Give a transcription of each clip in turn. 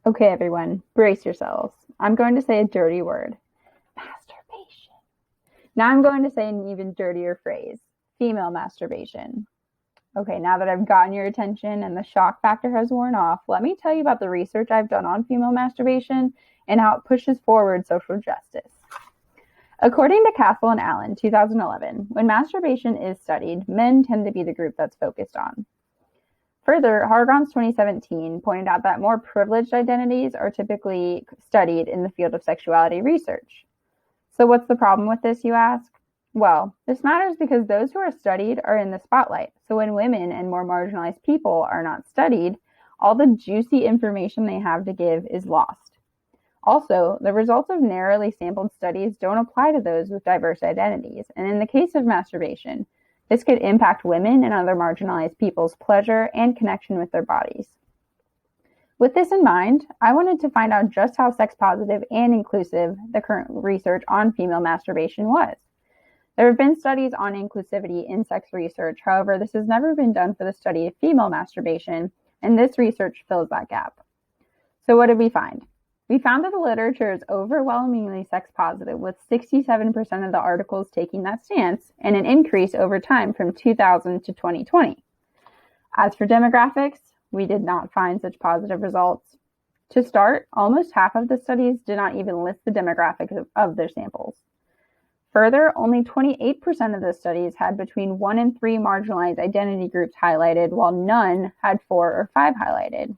Okay, everyone, brace yourselves. I'm going to say a dirty word. Masturbation. Now I'm going to say an even dirtier phrase. Female masturbation. Okay, now that I've gotten your attention and the shock factor has worn off, let me tell you about the research I've done on female masturbation and how it pushes forward social justice. According to Castle and Allen, 2011, when masturbation is studied, men tend to be the group that's focused on. Further, Hargon's 2017 pointed out that more privileged identities are typically studied in the field of sexuality research. So what's the problem with this, you ask? Well, this matters because those who are studied are in the spotlight. So when women and more marginalized people are not studied, all the juicy information they have to give is lost. Also, the results of narrowly sampled studies don't apply to those with diverse identities, and in the case of masturbation, this could impact women and other marginalized people's pleasure and connection with their bodies. With this in mind, I wanted to find out just how sex positive and inclusive the current research on female masturbation was. There have been studies on inclusivity in sex research, however, this has never been done for the study of female masturbation, and this research fills that gap. So what did we find? We found that the literature is overwhelmingly sex positive, with 67% of the articles taking that stance, and an increase over time from 2000 to 2020. As for demographics, we did not find such positive results. To start, almost half of the studies did not even list the demographics of their samples. Further, only 28% of the studies had between 1 and 3 marginalized identity groups highlighted, while none had 4 or 5 highlighted.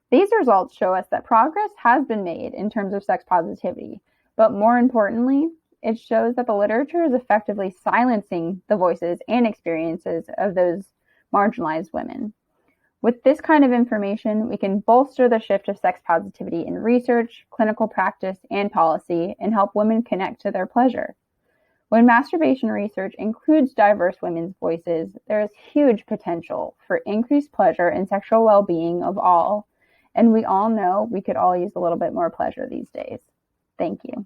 These results show us that progress has been made in terms of sex positivity, but more importantly, it shows that the literature is effectively silencing the voices and experiences of those marginalized women. With this kind of information, we can bolster the shift of sex positivity in research, clinical practice, and policy, and help women connect to their pleasure. When masturbation research includes diverse women's voices, there is huge potential for increased pleasure and sexual well-being of all. And we all know we could all use a little bit more pleasure these days. Thank you.